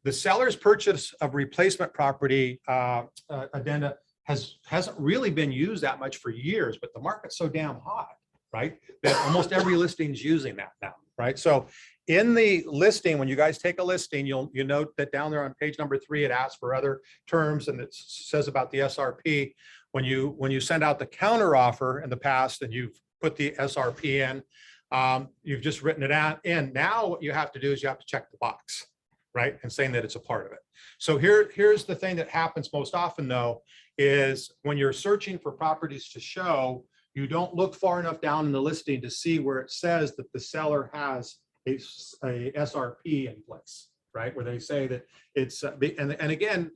The seller's purchase of replacement property addenda hasn't really been used that much for years, but the market's so damn hot, right? That almost every listing's using that now, right? So in the listing, when you guys take a listing, you note that down there on page number 3, it asks for other terms and it says about the SRP. When you send out the counter offer in the past and you've put the SRP in, you've just written it out in. Now what you have to do is you have to check the box, right? And saying that it's a part of it. So here's the thing that happens most often though, is when you're searching for properties to show, you don't look far enough down in the listing to see where it says that the seller has a SRP in place, right? Where they say that it's, and again,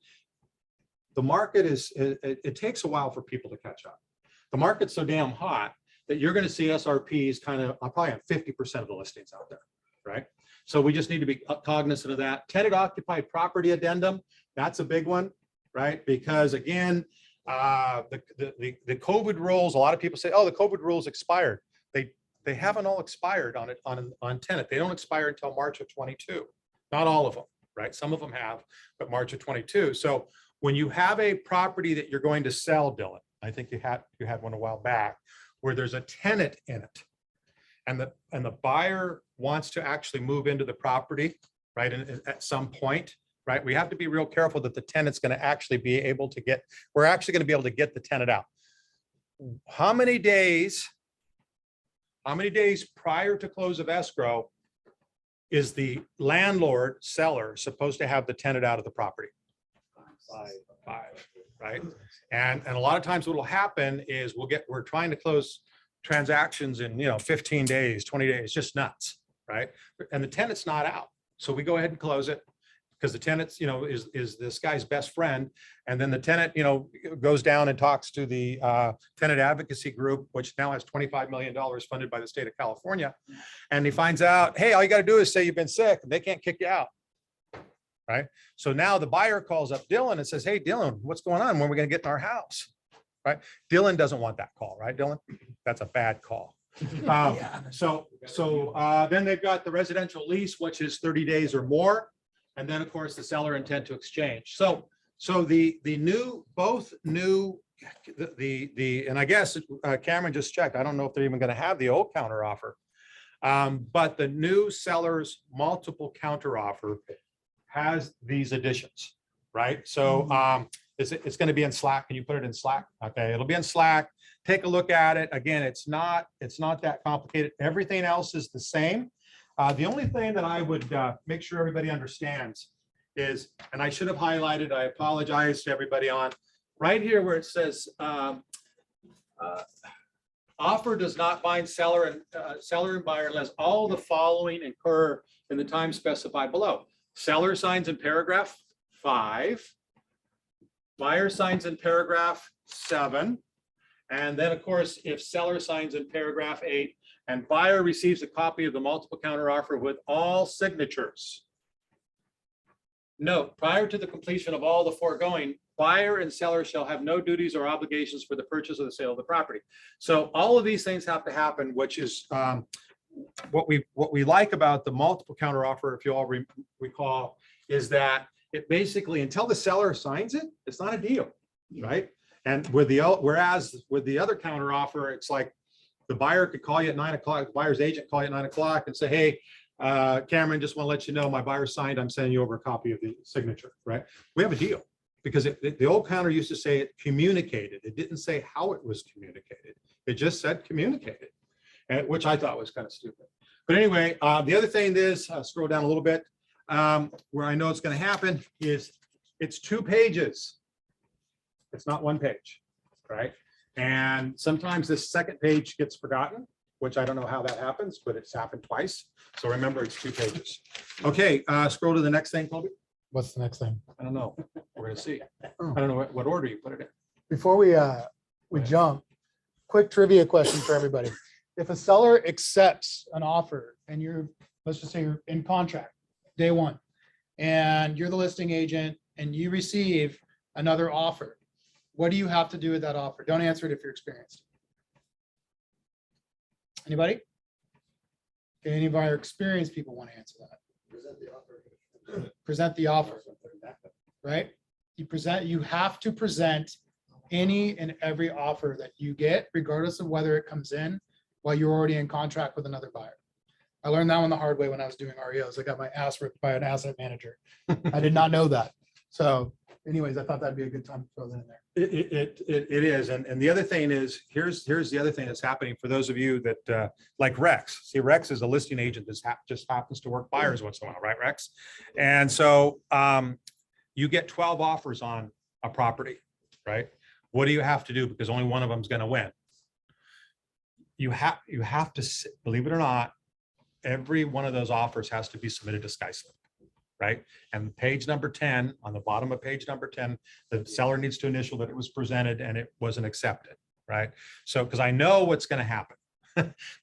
the market it takes a while for people to catch up. The market's so damn hot that you're going to see SRPs kind of probably on 50% of the listings out there, right? So we just need to be cognizant of that. Tenant occupied property addendum, that's a big one, right? Because again, the COVID rules, a lot of people say, oh, the COVID rules expired. They haven't all expired on tenant. They don't expire until March of 22. Not all of them, right? Some of them have, but March of 22. So when you have a property that you're going to sell, Dylan, I think you had one a while back, where there's a tenant in it, and the buyer wants to actually move into the property, right? And at some point, right? We have to be real careful that the tenant's going to actually be able to get. We're actually going to be able to get the tenant out. How many days prior to close of escrow is the landlord seller supposed to have the tenant out of the property? 5, right? And a lot of times what will happen is we're trying to close transactions in 15 days, 20 days, just nuts, right? And the tenant's not out. So we go ahead and close it because the tenant's, is this guy's best friend. And then the tenant, goes down and talks to the tenant advocacy group, which now has $25 million funded by the state of California. And he finds out, hey, all you got to do is say you've been sick and they can't kick you out. Right. So now the buyer calls up Dylan and says, hey, Dylan, what's going on? When are we going to get in our house? Right. Dylan doesn't want that call. Right, Dylan? That's a bad call. So then they've got the residential lease, which is 30 days or more. And then, of course, the seller intent to exchange. So the new, and I guess Cameron just checked. I don't know if they're even going to have the old counter offer. But the new seller's multiple counter offer has these additions, right? So it's going to be in Slack. Can you put it in Slack? Okay, it'll be in Slack. Take a look at it. Again, it's not that complicated. Everything else is the same. The only thing that I would make sure everybody understands is, and I should have highlighted, I apologize to everybody on, right here where it says offer does not bind seller and buyer unless all the following occur in the time specified below. Seller signs in paragraph 5, buyer signs in paragraph 7, and then of course, if seller signs in paragraph 8 and buyer receives a copy of the multiple counter offer with all signatures. Note, prior to the completion of all the foregoing, buyer and seller shall have no duties or obligations for the purchase or the sale of the property. So all of these things have to happen, which is what we like about the multiple counter offer, if you all recall, is that it basically, until the seller signs it, it's not a deal, right? And whereas with the other counter offer, it's like the buyer could call you at 9 o'clock, the buyer's agent call you at 9 o'clock and say, hey, Cameron, just want to let you know my buyer signed, I'm sending you over a copy of the signature, right? We have a deal because the old counter used to say it communicated. It didn't say how it was communicated. It just said communicated, and which I thought was kind of stupid. But anyway, the other thing is, scroll down a little bit, where I know it's going to happen is it's 2 pages. It's not 1 page, right? And sometimes this second page gets forgotten, which I don't know how that happens, but it's happened twice. So remember, it's 2 pages. Okay, scroll to the next thing, Colby. What's the next thing? I don't know. We're gonna see. I don't know what order you put it in. Before we jump, quick trivia question for everybody. If a seller accepts an offer and let's just say you're in contract, day one, and you're the listing agent and you receive another offer, what do you have to do with that offer? Don't answer it if you're experienced. Anybody? Okay, any of our experienced people want to answer that? Present the offer, right? You have to present any and every offer that you get, regardless of whether it comes in while you're already in contract with another buyer. I learned that one the hard way when I was doing REOs. I got my ass ripped by an asset manager. I did not know that. So anyways, I thought that'd be a good time to throw that in there. It is. And the other thing is, here's the other thing that's happening for those of you that like Rex. See, Rex is a listing agent that just happens to work buyers once in a while, right, Rex? And so you get 12 offers on a property, right? What do you have to do? Because only one of them is going to win. You have to, believe it or not, every one of those offers has to be submitted to SkySlip, right? And page number 10, on the bottom of page number 10, the seller needs to initial that it was presented and it wasn't accepted, right? So, because I know what's going to happen.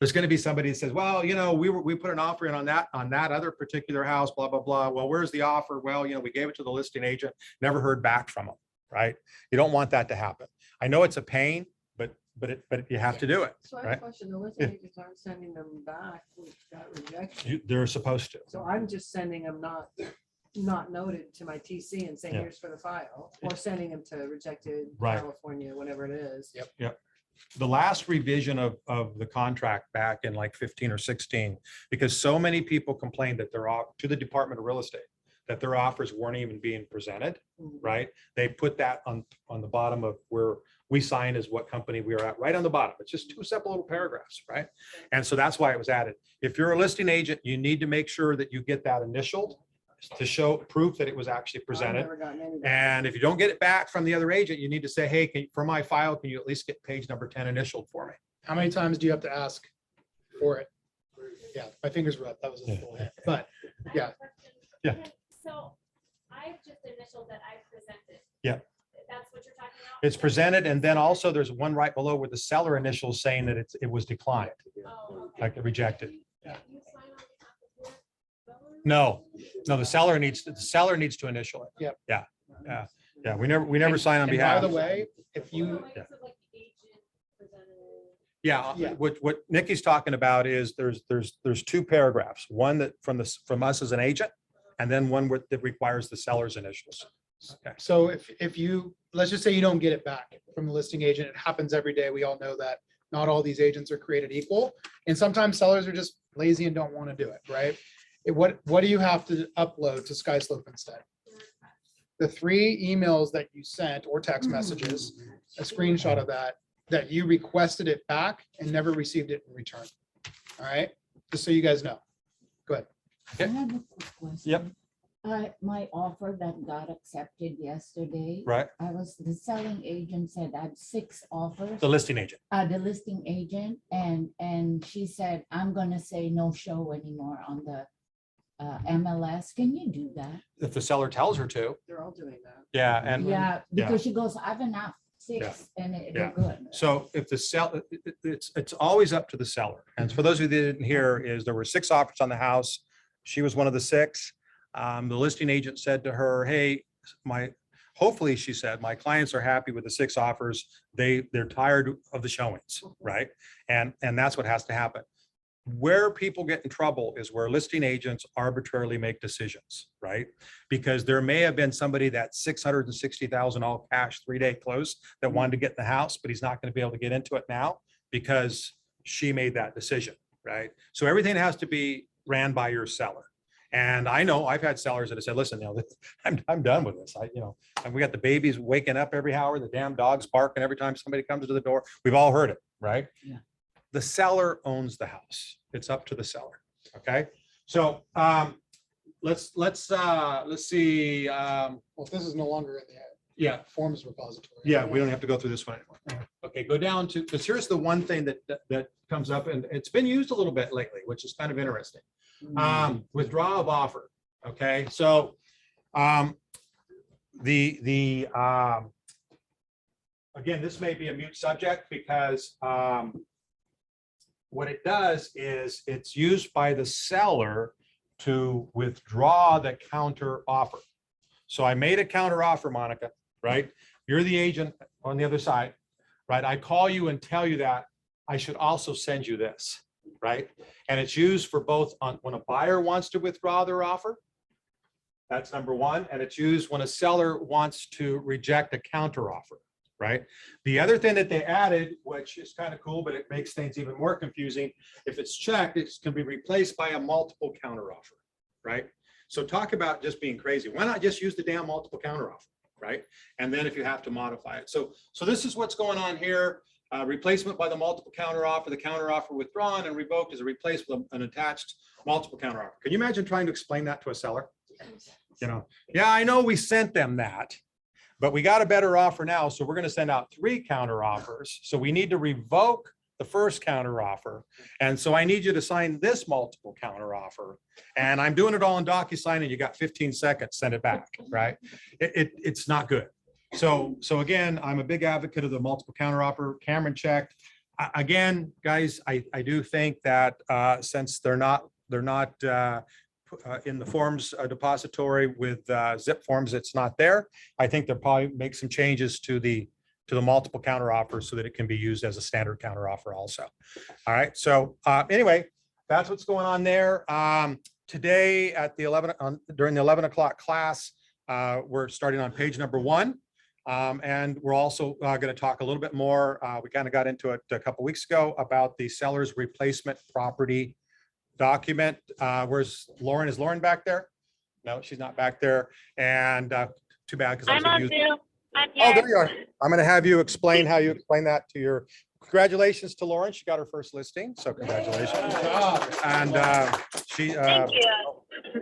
There's going to be somebody that says, well, you know, we put an offer in on that other particular house, blah, blah, blah. Well, where's the offer? Well, you know, we gave it to the listing agent, never heard back from them, right? You don't want that to happen. I know it's a pain, but you have to do it. So I have a right? question, the listing agents aren't sending them back, with that rejection. They're supposed to. So I'm just sending them not noted to my TC and saying, Yeah. here's for the file, or sending them to rejected Right. California, whatever it is. Yep. The last revision of the contract back in like 15 or 16, because so many people complained that to the Department of Real Estate, that their offers weren't even being presented, Mhm. right? They put that on the bottom of where we sign as what company we are at, right on the bottom. It's just 2 simple little paragraphs, right? And so that's why it was added. If you're a listing agent, you need to make sure that you get that initialed to show proof that it was actually I've presented. never gotten any. And if you don't get it back from the other agent, you need to say, hey, for my file, can you at least get page number 10 initialed for me? How many times do you have to ask for it? Yeah, my fingers were up. That was a Yeah. full hit. But yeah. Yeah. So I've just initialed that I presented. Yeah. That's what you're talking about? It's presented, and then also there's one right below where the seller initials saying that it was declined, Oh, okay. like rejected. You sign on behalf of your seller? No, the seller needs to initial it. Yep. Yeah. We never sign on And behalf. by the way, if So you, I guess it's like the agent presented. Yeah, Yeah. what Nikki's talking about is there's 2 paragraphs, one that from us as an agent, and then one that requires the seller's initials. Okay. so if you, let's just say you don't get it back from the listing agent, it happens every day. We all know that not all these agents are created equal. And sometimes sellers are just lazy and don't want to do it, right? What do you have to upload to SkySlope instead? The 3 emails that you sent or text messages, a screenshot of that you requested it back and never received it in return. All right, just so you guys know. Go ahead. I have a quick question. Yep. My offer that got accepted yesterday. Right, The selling agent said I had 6 offers. the listing agent. The listing agent, and she said, I'm gonna say no show anymore on the MLS. Can you do that? If the seller tells her to, They're all doing that. yeah, and Yeah, because she goes, I've enough, 6, and Yeah. they're good. so if the seller, it's always up to the seller. And for those of you that didn't hear, is there were 6 offers on the house. She was one of the 6. The listing agent said to her, hey, hopefully she said, my clients are happy with the 6 offers. They're tired of the showings, right? And that's what has to happen. Where people get in trouble is where listing agents arbitrarily make decisions, right? Because there may have been somebody that $660,000 all cash 3-day close that wanted to get in the house, but he's not going to be able to get into it now because she made that decision, right? So everything has to be ran by your seller. And I know I've had sellers that have said, listen, I'm done with this. And we got the babies waking up every hour, the damn dogs barking every time somebody comes to the door. We've all heard it, right? Yeah. The seller owns the house. It's up to the seller. Okay. So let's see. Well, if this is no longer in the Yeah. forms repository. Yeah, we don't have to go through this one anymore. Okay, go down to, because here's the one thing that comes up, and it's been used a little bit lately, which is kind of interesting. Withdrawal of offer. Okay, so again, this may be a mute subject because what it does is it's used by the seller to withdraw the counter offer. So I made a counter offer, Monica, right? You're the agent on the other side, right? I call you and tell you that I should also send you this, right? And it's used for both when a buyer wants to withdraw their offer. That's number one. And it's used when a seller wants to reject a counter offer, right? The other thing that they added, which is kind of cool, but it makes things even more confusing. If it's checked, it can be replaced by a multiple counter offer, right? So talk about just being crazy. Why not just use the damn multiple counter offer, right? And then if you have to modify it. So this is what's going on here. Replacement by the multiple counter offer. The counter offer withdrawn and revoked is replaced with an attached multiple counter offer. Can you imagine trying to explain that to a seller? Yeah, I know we sent them that, but we got a better offer now. So we're going to send out 3 counter offers. So we need to revoke the first counter offer. And so I need you to sign this multiple counter offer. And I'm doing it all in DocuSign and you got 15 seconds, send it back, right? It's not good. So again, I'm a big advocate of the multiple counter offer. Cameron checked. Again, guys, I do think that since they're not in the forms depository with zip forms, it's not there. I think they'll probably make some changes to the multiple counter offer so that it can be used as a standard counter offer also. All right. So anyway, that's what's going on there. Today at the during the 11 o'clock class, we're starting on page number 1. And we're also going to talk a little bit more. We kind of got into it a couple weeks ago about the seller's replacement property document. Where's Lauren? Is Lauren back there? No, she's not back there. And too bad because I'm on Zoom. I'm Oh, here. there you are. I'm going to have you explain how you explain that to your. Congratulations to Lauren. She got her first listing. So congratulations. And she. Thank you.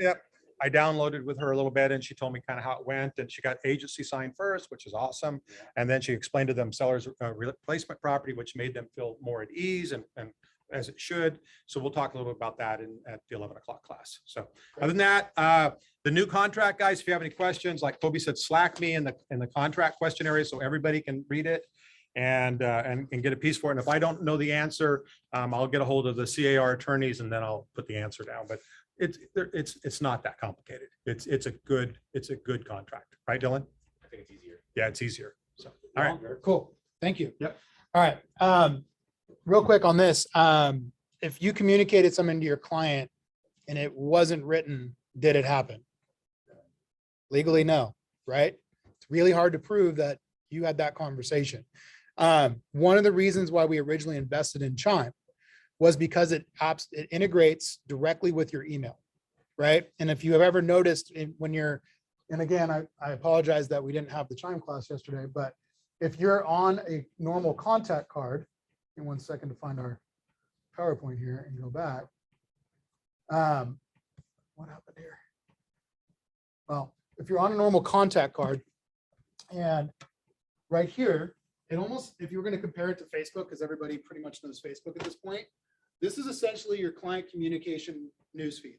Yep. I downloaded with her a little bit and she told me kind of how it went, and she got agency signed first, which is awesome. And then she explained to them seller's replacement property, which made them feel more at ease and as it should. So we'll talk a little bit about that at the 11 o'clock class. So other than that, the new contract, guys, if you have any questions, like Kobe said, Slack me in the contract question area so everybody can read it and get a piece for it. And if I don't know the answer, I'll get a hold of the CAR attorneys and then I'll put the answer down. But it's not that complicated. It's a good contract, right, Dylan? I think it's easier. Yeah, it's easier. So, all right. Cool. Thank you. Yep. All right. Real quick on this. If you communicated something to your client and it wasn't written, did it happen? Legally, no, right? It's really hard to prove that you had that conversation. One of the reasons why we originally invested in Chime was because it integrates directly with your email, right? And if you have ever noticed when you're, and again, I apologize that we didn't have the Chime class yesterday, but if you're on a normal contact card, in 1 second to find our PowerPoint here and go back. What happened here? Well, if you're on a normal contact card and right here, it almost, if you were going to compare it to Facebook, because everybody pretty much knows Facebook at this point, this is essentially your client communication newsfeed.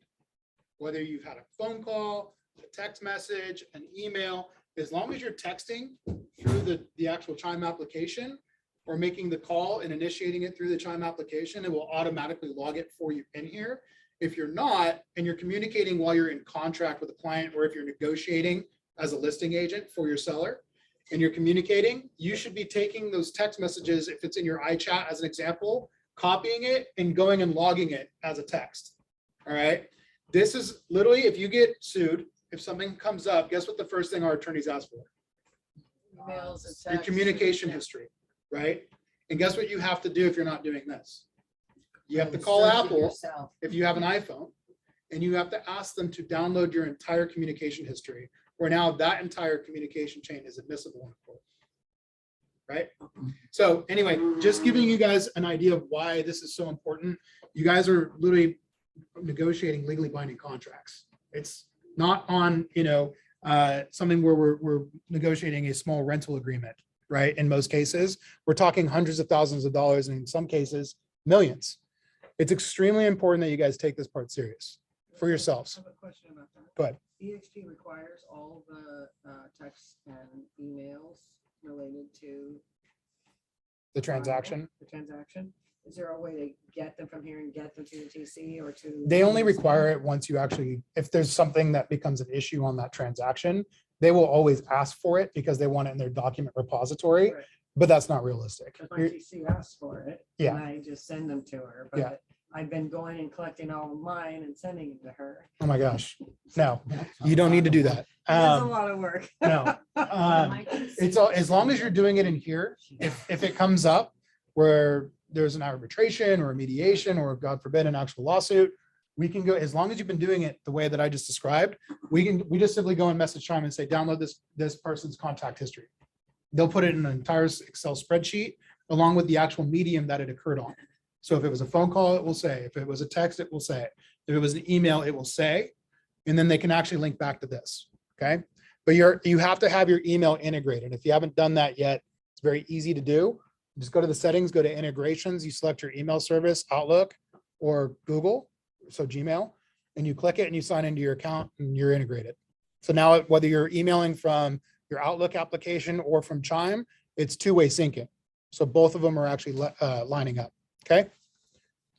Whether you've had a phone call, a text message, an email, as long as you're texting through the actual Chime application or making the call and initiating it through the Chime application, it will automatically log it for you in here. If you're not, and you're communicating while you're in contract with a client, or if you're negotiating as a listing agent for your seller, and you're communicating, you should be taking those text messages, if it's in your iChat as an example, copying it and going and logging it as a text. All right. This is literally, if you get sued, if something comes up, guess what the first thing our attorneys ask for? Emails and Your texts. communication history, right? And guess what you have to do if you're not doing this? You have to call Search it Apple yourself. if you have an iPhone, and you have to ask them to download your entire communication history, where now that entire communication chain is admissible in court. Right? So anyway, just giving you guys an idea of why this is so important. You guys are literally negotiating legally binding contracts. It's not on, something where we're negotiating a small rental agreement, right? In most cases, we're talking hundreds of thousands of dollars, and in some cases, millions. It's extremely important that you guys take this part serious for yourselves. I have a question about that. Go ahead. EXT requires all the texts and emails related to The transaction. the transaction. Is there a way to get them from here and get them to the TC or to? They only require it once you actually, if there's something that becomes an issue on that transaction, they will always ask for it because they want it in their document repository, Right. but that's not realistic. Because my You're- TC asks for it. Yeah. And I just send them to her, Yeah. but I've been going and collecting all of mine and sending them to her. Oh my gosh. No, you don't need to do that. It's a lot of work. No, it's all, as long as you're doing it in here, if it comes up where there's an arbitration or a mediation, or God forbid, an actual lawsuit, we can go, as long as you've been doing it the way that I just described, we just simply go and message Chime and say, download this person's contact history. They'll put it in an entire Excel spreadsheet along with the actual medium that it occurred on. So if it was a phone call, it will say, if it was a text, it will say, if it was an email, it will say, and then they can actually link back to this. Okay. But you have to have your email integrated. If you haven't done that yet, it's very easy to do. Just go to the settings, go to integrations, you select your email service, Outlook or Google, so Gmail, and you click it and you sign into your account and you're integrated. So now whether you're emailing from your Outlook application or from Chime, it's two-way syncing. So both of them are actually lining up. Okay.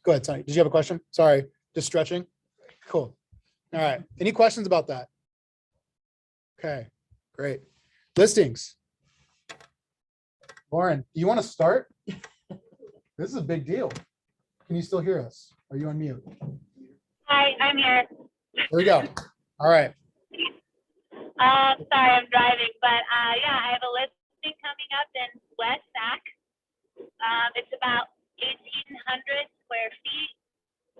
Go ahead, Sonny. Did you have a question? Sorry, just stretching. Cool. All right. Any questions about that? Okay, great. Listings. Lauren, do you want to start? This is a big deal. Can you still hear us? Are you on mute? Hi, I'm here. There we go. All right. Sorry, I'm driving, but yeah, I have a listing coming up in West Sac. It's about 1,800 square feet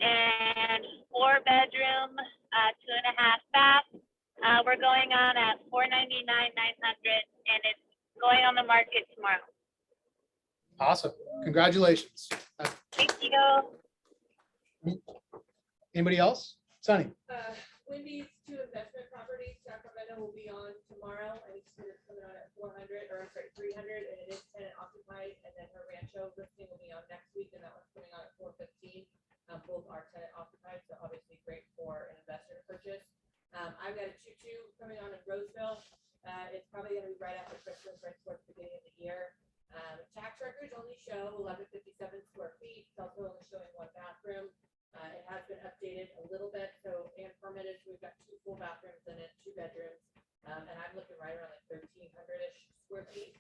and 4-bedroom, 2.5 bath. We're going on at $499,900, and it's going on the market tomorrow. Awesome. Congratulations. Thank you. Anybody else? Sonny. Wendy's 2 investment properties, Sacramento will be on tomorrow, and it's coming on at 400, or I'm sorry, 300, and it is tenant occupied, and then her Rancho listing will be on next week, and that one's coming on at 415. Both are tenant occupied, so obviously great for an investor to purchase. I've got a 2-2 coming on in Roseville. It's probably gonna be right after Christmas, right towards the beginning of the year. Tax records only show 1157 square feet. It's also only showing 1 bathroom. It has been updated a little bit, so and permitted. So we've got 2 full bathrooms in it, 2 bedrooms, and I'm looking right around like 1,300-ish square feet.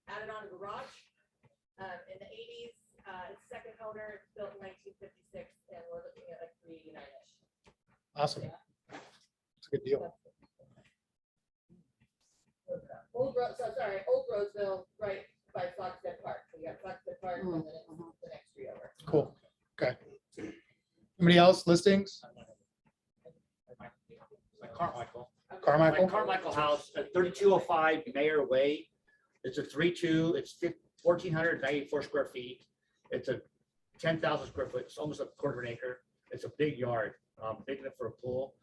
Added on a garage in the 80s. It's second owner, it's built in 1956, and we're looking at like 389-ish. Awesome. It's a good deal. Old Roseville, right by Foxhead Park. So you got Foxhead Park, and then it's the next street over. Cool. Okay. Anybody else? Listings? Carmichael. Carmichael? Carmichael House at 3205 Mayor Way. It's a 3-2. It's 1,494 square feet. It's a 10,000 square foot. It's almost a quarter of an acre. It's a big yard, big enough for a pool.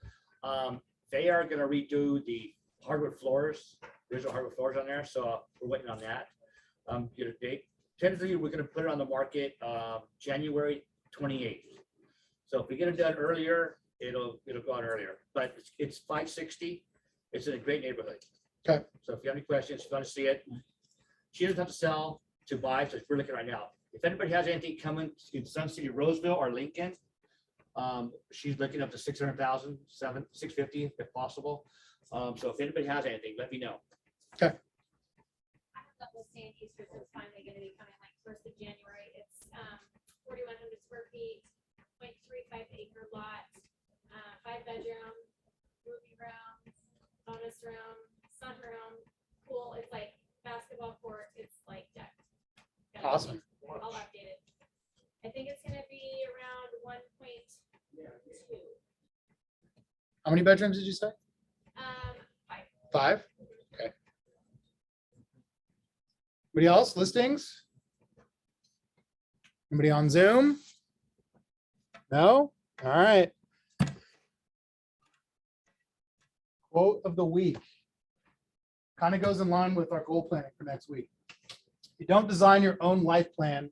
They are going to redo the hardwood floors, original hardwood floors on there. So we're waiting on that. Get a date. Tentatively, we're going to put it on the market January 28th. So if we get it done earlier, it'll go out earlier. But it's 560. It's in a great neighborhood. Okay. So if you have any questions, if you want to see it, she doesn't have to sell to buy. So we're looking right now. If anybody has anything coming in Sun City, Roseville, or Lincoln, She's looking up to 600,000, 650 if possible. So if anybody has anything, let me know. I have that listing in Easter, so it's finally gonna be coming like 1st of January. It's 4,100 square feet, 0.35 acre lot, 5 bedroom, movie room, bonus room, sunroom, pool. It's like basketball court. It's like decked. Got Awesome. everything all updated. I think it's gonna be around 1.2. How many bedrooms did you say? 5. 5? Okay. Anybody else? Listings? Anybody on Zoom? No? All right. Quote of the week. Kind of goes in line with our goal planning for next week. If you don't design your own life plan,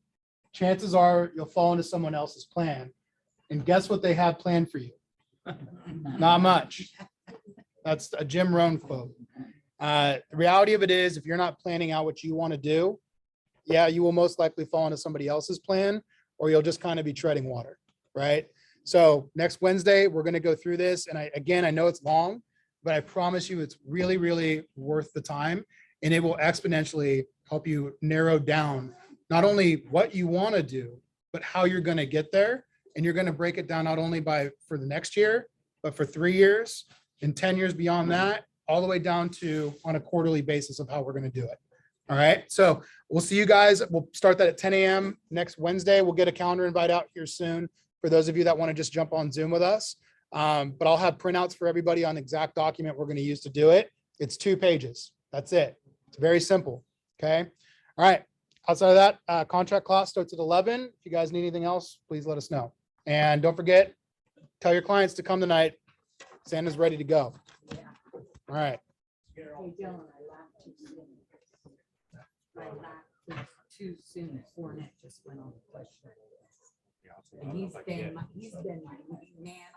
chances are you'll fall into someone else's plan. And guess what they have planned for you? Not much. That's a Jim Rohn quote. The reality of it is, if you're not planning out what you want to do, yeah, you will most likely fall into somebody else's plan, or you'll just kind of be treading water, right? So next Wednesday, we're going to go through this. And I know it's long, but I promise you it's really, really worth the time. And it will exponentially help you narrow down not only what you want to do, but how you're going to get there. And you're going to break it down not only for the next year, but for 3 years and 10 years beyond that, all the way down to on a quarterly basis of how we're going to do it. All right. So we'll see you guys. We'll start that at 10 a.m. next Wednesday. We'll get a calendar invite out here soon for those of you that want to just jump on Zoom with us. But I'll have printouts for everybody on the exact document we're going to use to do it. It's 2 pages. That's it. It's very simple. Okay. All right. Outside of that, contract class starts at 11. If you guys need anything else, please let us know. And don't forget, tell your clients to come tonight. Santa's ready to go. All right. Hey, Dylan, I laughed too soon. I laughed too soon. Fournette just went on the question. And he's been my man